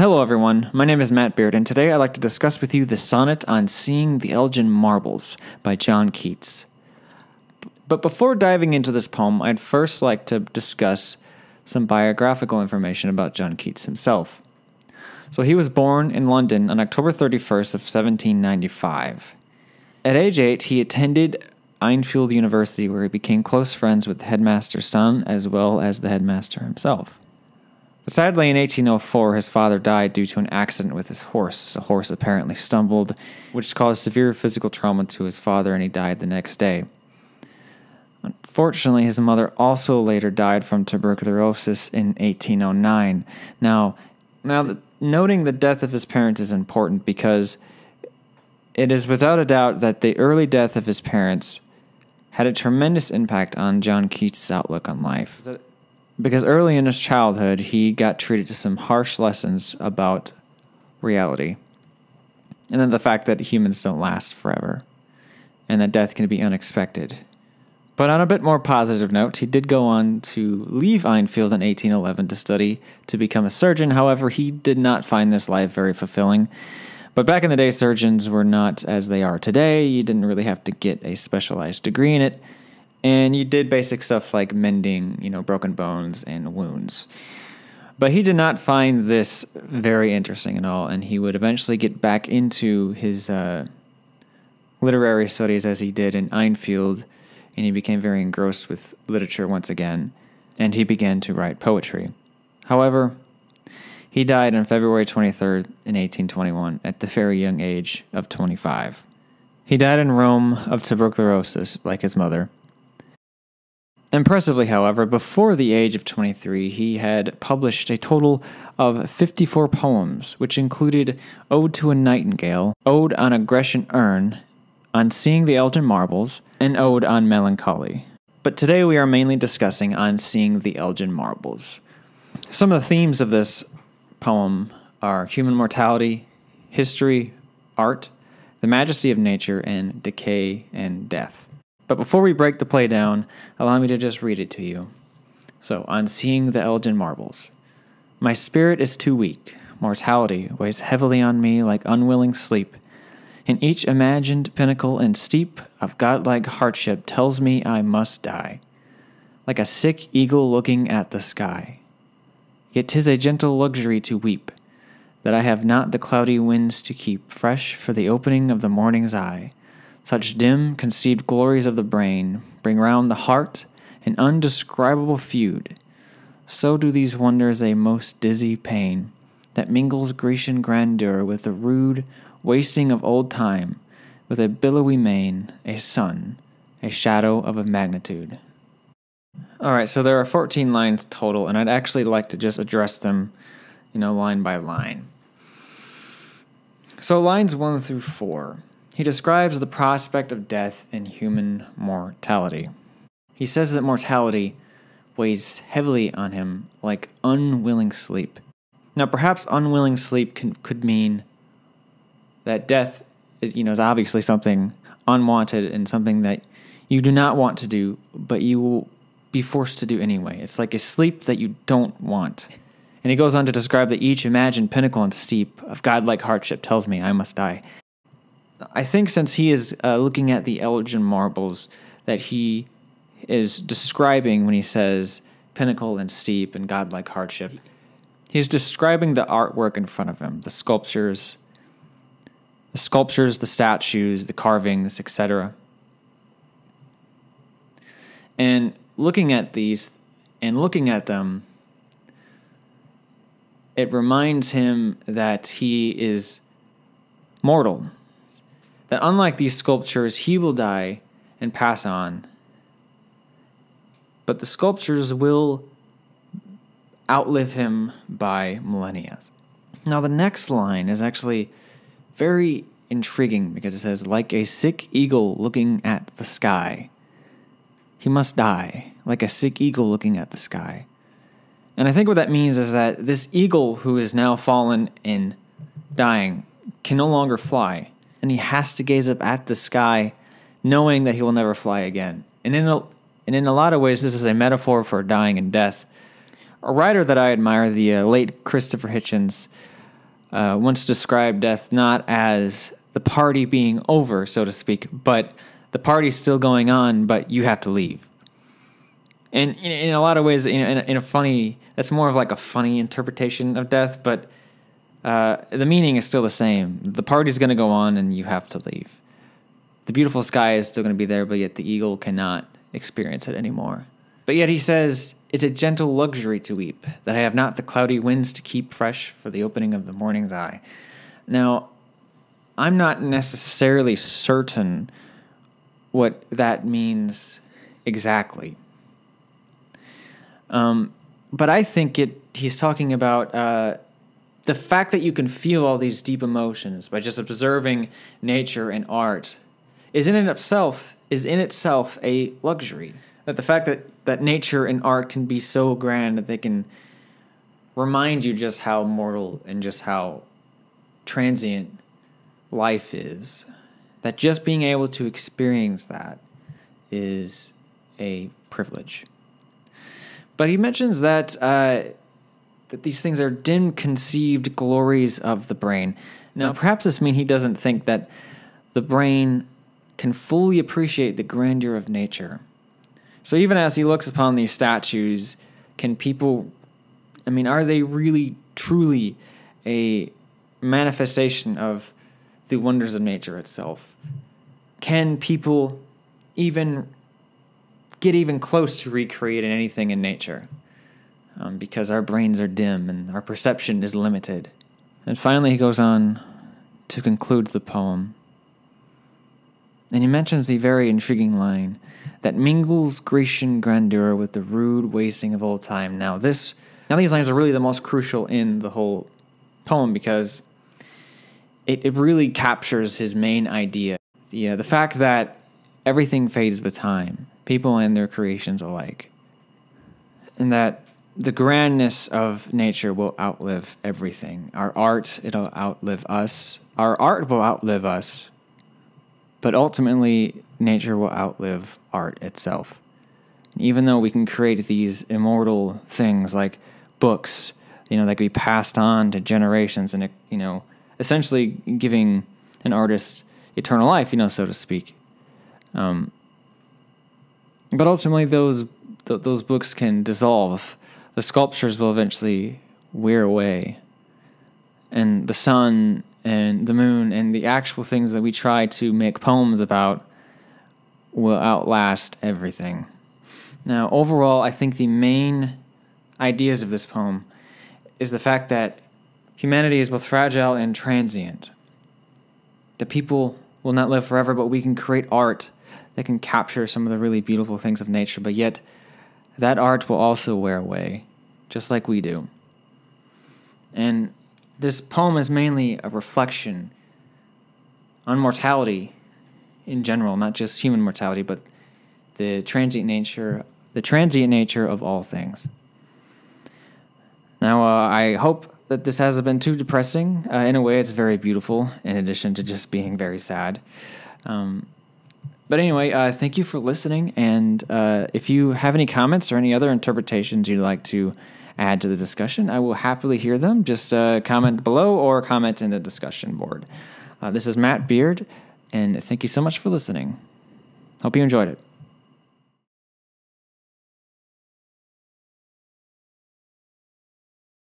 Hello everyone, my name is Matt Beard, and today I'd like to discuss with you the sonnet on Seeing the Elgin Marbles by John Keats. But before diving into this poem, I'd first like to discuss some biographical information about John Keats himself. So he was born in London on October 31st of 1795. At age 8, he attended Enfield University, where he became close friends with the headmaster's son as well as the headmaster himself. But sadly, in 1804, his father died due to an accident with his horse. The horse apparently stumbled, which caused severe physical trauma to his father, and he died the next day. Unfortunately, his mother also later died from tuberculosis in 1809. Now, noting the death of his parents is important because it is without a doubt that the early death of his parents had a tremendous impact on John Keats' outlook on life. Because early in his childhood, he got treated to some harsh lessons about reality. And then the fact that humans don't last forever. And that death can be unexpected. But on a bit more positive note, he did go on to leave Enfield in 1811 to study to become a surgeon. However, he did not find this life very fulfilling. But back in the day, surgeons were not as they are today. You didn't really have to get a specialized degree in it. And you did basic stuff like mending, broken bones and wounds. But he did not find this very interesting at all, and he would eventually get back into his literary studies as he did in Enfield, and he became very engrossed with literature once again, and he began to write poetry. However, he died on February 23rd in 1821 at the very young age of 25. He died in Rome of tuberculosis, like his mother. Impressively, however, before the age of 23, he had published a total of 54 poems, which included Ode to a Nightingale, Ode on a Grecian Urn, On Seeing the Elgin Marbles, and Ode on Melancholy. But today we are mainly discussing On Seeing the Elgin Marbles. Some of the themes of this poem are human mortality, history, art, the majesty of nature, and decay and death. But before we break the play down, allow me to just read it to you. So, on Seeing the Elgin Marbles. My spirit is too weak. Mortality weighs heavily on me like unwilling sleep. In each imagined pinnacle and steep of godlike hardship tells me I must die, like a sick eagle looking at the sky. Yet 'tis a gentle luxury to weep, that I have not the cloudy winds to keep fresh for the opening of the morning's eye. Such dim, conceived glories of the brain bring round the heart an undescribable feud. So do these wonders a most dizzy pain, that mingles Grecian grandeur with the rude wasting of old time, with a billowy mane, a sun, a shadow of a magnitude. Alright, so there are 14 lines total, and I'd actually like to just address them, line by line. So lines 1 through 4. He describes the prospect of death and human mortality. He says that mortality weighs heavily on him like unwilling sleep. Now, perhaps unwilling sleep could mean that death is obviously something unwanted and something that you do not want to do, but you will be forced to do anyway. It's like a sleep that you don't want. And he goes on to describe that each imagined pinnacle and steep of godlike hardship tells me I must die. I think since he is looking at the Elgin Marbles that he is describing when he says pinnacle and steep and godlike hardship, he's describing the artwork in front of him, the sculptures, the statues, the carvings, etc. And looking at these and looking at them, it reminds him that he is mortal. That unlike these sculptures, he will die and pass on. But the sculptures will outlive him by millennia. Now the next line is actually very intriguing because it says, like a sick eagle looking at the sky. He must die, like a sick eagle looking at the sky. And I think what that means is that this eagle who is now fallen and dying can no longer fly. And he has to gaze up at the sky, knowing that he will never fly again. And in a lot of ways, this is a metaphor for dying and death. A writer that I admire, the late Christopher Hitchens, once described death not as the party being over, so to speak, but the party's still going on, but you have to leave. And in a lot of ways, in a funny, that's more of like a funny interpretation of death, but the meaning is still the same. The party's going to go on, and you have to leave. The beautiful sky is still going to be there, but yet the eagle cannot experience it anymore. But yet he says, "It's a gentle luxury to weep, that I have not the cloudy winds to keep fresh for the opening of the morning's eye." Now, I'm not necessarily certain what that means exactly. But I think he's talking about the fact that you can feel all these deep emotions by just observing nature and art is in itself a luxury. That the fact that nature and art can be so grand that they can remind you just how mortal and just how transient life is. That just being able to experience that is a privilege. But he mentions that these things are dim-conceived glories of the brain. Now, perhaps this means he doesn't think that the brain can fully appreciate the grandeur of nature. So even as he looks upon these statues, can people, are they really, truly a manifestation of the wonders of nature itself? Can people even get even close to recreating anything in nature? Because our brains are dim and our perception is limited. And finally he goes on to conclude the poem. And he mentions the very intriguing line that mingles Grecian grandeur with the rude wasting of old time. Now these lines are really the most crucial in the whole poem because it really captures his main idea. The fact that everything fades with time, people and their creations alike. And that the grandness of nature will outlive everything. Our art, it'll outlive us. Our art will outlive us. But ultimately, nature will outlive art itself. Even though we can create these immortal things like books, that can be passed on to generations and, essentially giving an artist eternal life, so to speak. But ultimately, those books can dissolve. The sculptures will eventually wear away. And the sun and the moon and the actual things that we try to make poems about will outlast everything. Now, overall, I think the main ideas of this poem is the fact that humanity is both fragile and transient. That people will not live forever, but we can create art that can capture some of the really beautiful things of nature, but yet that art will also wear away, just like we do. And this poem is mainly a reflection on mortality in general, not just human mortality, but the transient nature of all things. Now, I hope that this hasn't been too depressing. In a way, it's very beautiful, in addition to just being very sad. But anyway, thank you for listening, and if you have any comments or any other interpretations you'd like to add to the discussion, I will happily hear them. Just comment below or comment in the discussion board. This is Matt Beard, and thank you so much for listening. Hope you enjoyed it.